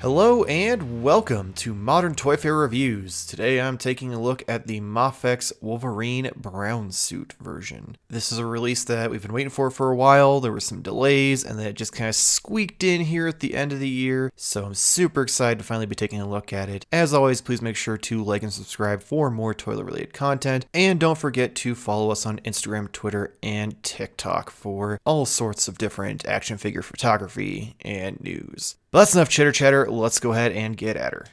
Hello and welcome to Modern Toy Fair Reviews. Today I'm taking a look at the Mafex Wolverine brown suit version. This is a release that we've been waiting for a while. There were some delays and then it just kind of squeaked in here at the end of the year. So I'm super excited to finally be taking a look at it. As always, please make sure to like and subscribe for more toilet related content. And don't forget to follow us on Instagram, Twitter, and TikTok for all sorts of different action figure photography and news. But that's enough chitter chatter, let's go ahead and get at her.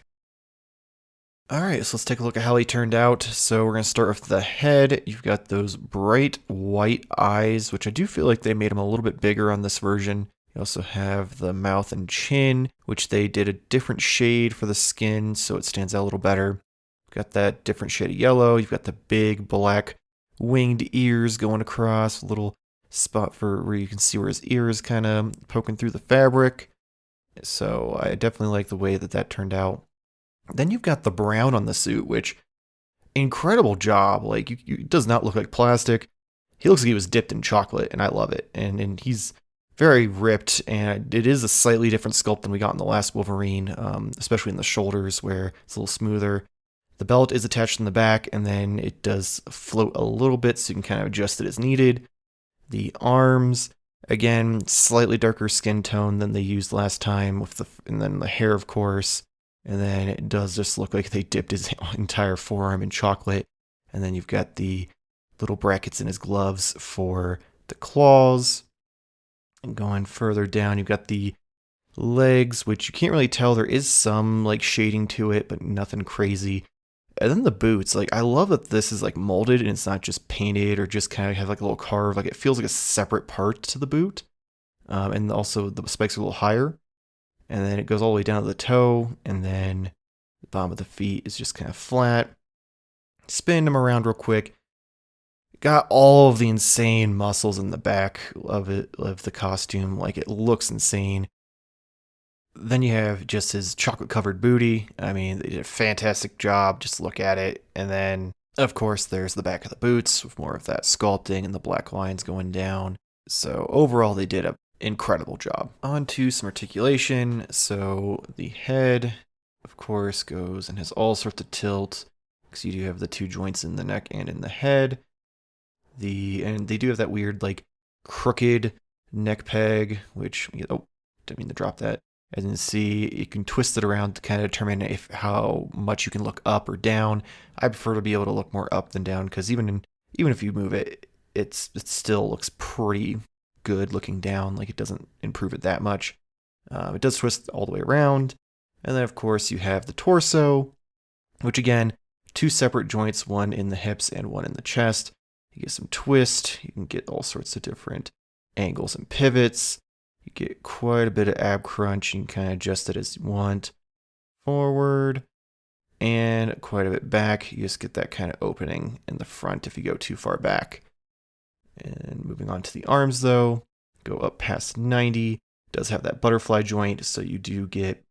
Alright, so let's take a look at how he turned out. So we're going to start with the head. You've got those bright white eyes, which I do feel like they made him a little bit bigger on this version. You also have the mouth and chin, which they did a different shade for the skin, so it stands out a little better. You've got that different shade of yellow. You've got the big black winged ears going across, a little spot for where you can see where his ear is kind of poking through the fabric. So I definitely like the way that turned out. Then you've got the brown on the suit, which incredible job. Like it does not look like plastic. He looks like he was dipped in chocolate, and I love it. And he's very ripped, and it is a slightly different sculpt than we got in the last Wolverine, especially in the shoulders where it's a little smoother. The belt is attached in the back, and then it does float a little bit, so you can kind of adjust it as needed. The arms. Again, slightly darker skin tone than they used last time, and then the hair, of course. And then it does just look like they dipped his entire forearm in chocolate. And then you've got the little brackets in his gloves for the claws. And going further down, you've got the legs, which you can't really tell. There is some like shading to it, but nothing crazy. And then the boots, like I love that this is like molded and it's not just painted or just kind of have like a little carve. Like it feels like a separate part to the boot. And also the spikes are a little higher. And then it goes all the way down to the toe. And then the bottom of the feet is just kind of flat. Spin them around real quick. Got all of the insane muscles in the back of the costume. Like it looks insane. Then you have just his chocolate covered booty. I mean, they did a fantastic job. Just look at it. And then, of course, there's the back of the boots with more of that sculpting and the black lines going down. So overall, they did an incredible job. On to some articulation. So the head, of course, goes and has all sorts of tilt because you do have the two joints in the neck and in the head. And they do have that weird, like, crooked neck peg, which, oh, didn't mean to drop that. As you can see, you can twist it around to kind of determine how much you can look up or down. I prefer to be able to look more up than down because even if you move it, it still looks pretty good looking down. Like it doesn't improve it that much. It does twist all the way around. And then of course you have the torso, which again, two separate joints, one in the hips and one in the chest. You get some twist. You can get all sorts of different angles and pivots. You get quite a bit of ab crunch. You can kind of adjust it as you want. Forward and quite a bit back. You just get that kind of opening in the front if you go too far back. And moving on to the arms though, go up past 90. It does have that butterfly joint, so you do get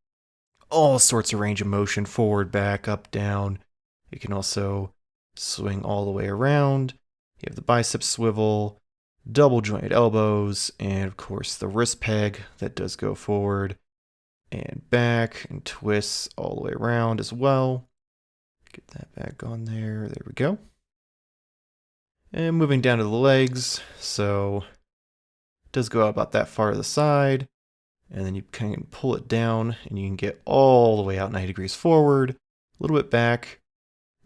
all sorts of range of motion, forward, back, up, down. You can also swing all the way around. You have the bicep swivel, double jointed elbows, and of course the wrist peg that does go forward and back and twists all the way around as well. Get that back on there. There we go. And moving down to the legs, so it does go out about that far to the side, and then you can pull it down and you can get all the way out 90 degrees forward, a little bit back,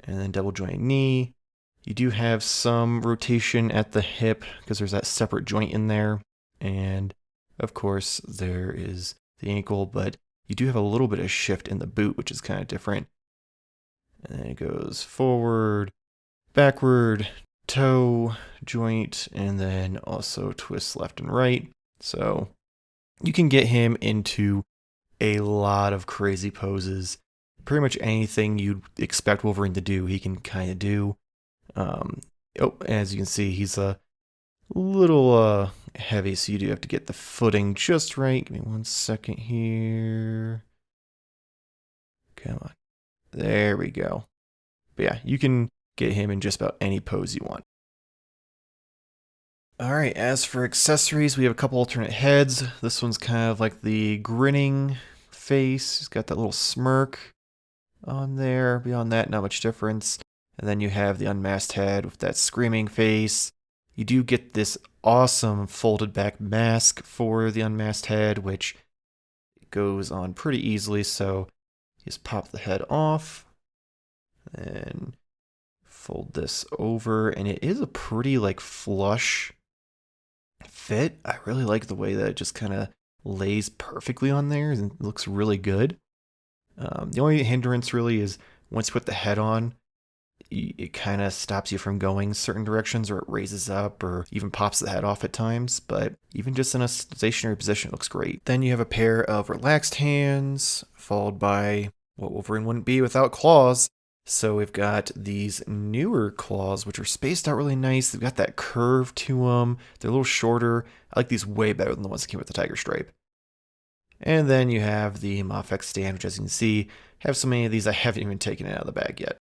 and then double joint knee. You do have some rotation at the hip because there's that separate joint in there. And of course, there is the ankle, but you do have a little bit of shift in the boot, which is kind of different. And then it goes forward, backward, toe joint, and then also twists left and right. So you can get him into a lot of crazy poses. Pretty much anything you'd expect Wolverine to do, he can kind of do. As you can see, he's a little heavy, so you do have to get the footing just right. Give me 1 second here. Come on. There we go. But yeah, you can get him in just about any pose you want. Alright, as for accessories, we have a couple alternate heads. This one's kind of like the grinning face. He's got that little smirk on there. Beyond that, not much difference. And then you have the unmasked head with that screaming face. You do get this awesome folded back mask for the unmasked head, which goes on pretty easily. So you just pop the head off and fold this over, and it is a pretty like flush fit. I really like the way that it just kind of lays perfectly on there and it looks really good. The only hindrance really is once you put the head on, it kind of stops you from going certain directions, or it raises up or even pops the head off at times. But even just in a stationary position, it looks great. Then you have a pair of relaxed hands, followed by what Wolverine wouldn't be without claws. So we've got these newer claws, which are spaced out really nice. They've got that curve to them. They're a little shorter. I like these way better than the ones that came with the tiger stripe. And then you have the Mafex stand, which as you can see, have so many of these I haven't even taken it out of the bag yet.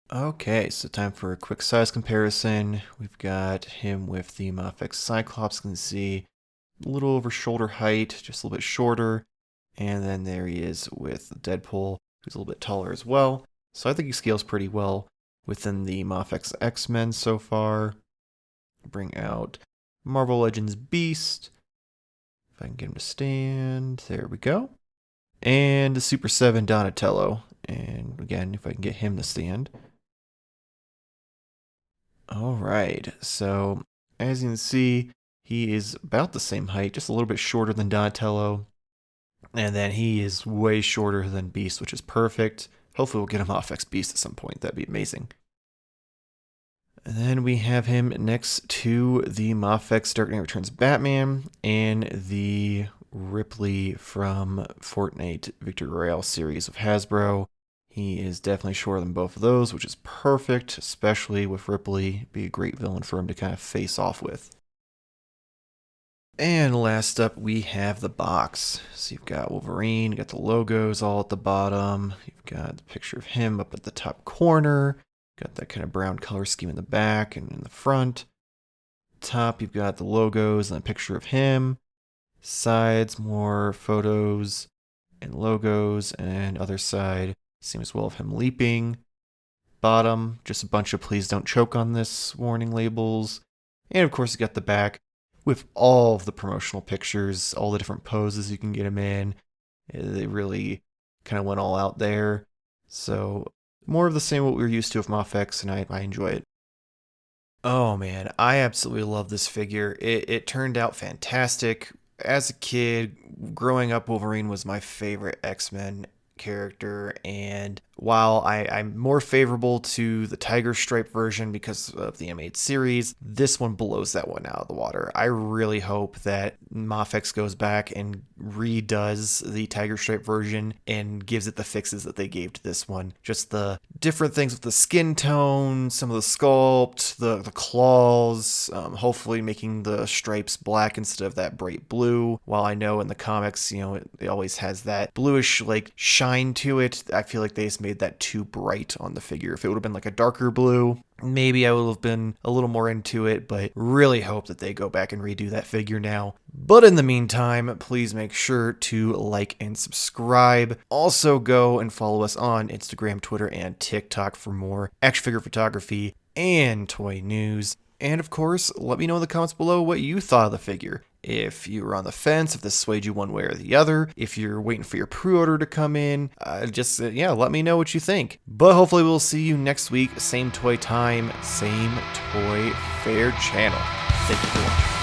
Okay, so time for a quick size comparison. We've got him with the Mafex Cyclops. You can see a little over shoulder height, just a little bit shorter. And then there he is with Deadpool, who's a little bit taller as well. So I think he scales pretty well within the Mafex X-Men so far. Bring out Marvel Legends Beast. If I can get him to stand, there we go. And the Super 7 Donatello. And again, if I can get him to stand. Alright, so as you can see, he is about the same height, just a little bit shorter than Donatello. And then he is way shorter than Beast, which is perfect. Hopefully we'll get him off X Beast at some point. That'd be amazing. And then we have him next to the Mafex Dark Knight Returns Batman and the Ripley from Fortnite Victory Royale series of Hasbro. He is definitely shorter than both of those, which is perfect, especially with Ripley. Be a great villain for him to kind of face off with. And last up, we have the box. So you've got Wolverine, you got the logos all at the bottom. You've got the picture of him up at the top corner. Got that kind of brown color scheme in the back and in the front. Top, you've got the logos and a picture of him. Sides, more photos and logos, and other side, same as well of him leaping. Bottom, just a bunch of please don't choke on this warning labels. And of course you got the back with all of the promotional pictures, all the different poses you can get him in. They really kind of went all out there. So more of the same what we were used to with Mafex, and I enjoy it. Oh man, I absolutely love this figure. It turned out fantastic. As a kid, growing up, Wolverine was my favorite X-Men character, and while I'm more favorable to the Tiger Stripe version because of the animated series, this one blows that one out of the water. I really hope that Mafex goes back and redoes the Tiger Stripe version and gives it the fixes that they gave to this one. Just the different things with the skin tone, some of the sculpt, the claws, hopefully making the stripes black instead of that bright blue. While I know in the comics, it always has that bluish like shine to it, I feel like they just made that too bright on the figure. If it would have been like a darker blue, maybe I would have been a little more into it, but really hope that they go back and redo that figure now. But in the meantime, please make sure to like and subscribe. Also go and follow us on Instagram, Twitter, and TikTok for more action figure photography and toy news. And of course, let me know in the comments below what you thought of the figure. If you were on the fence, if this swayed you one way or the other, if you're waiting for your pre-order to come in, let me know what you think. But hopefully we'll see you next week, same toy time, same toy fair channel. Thank you for watching.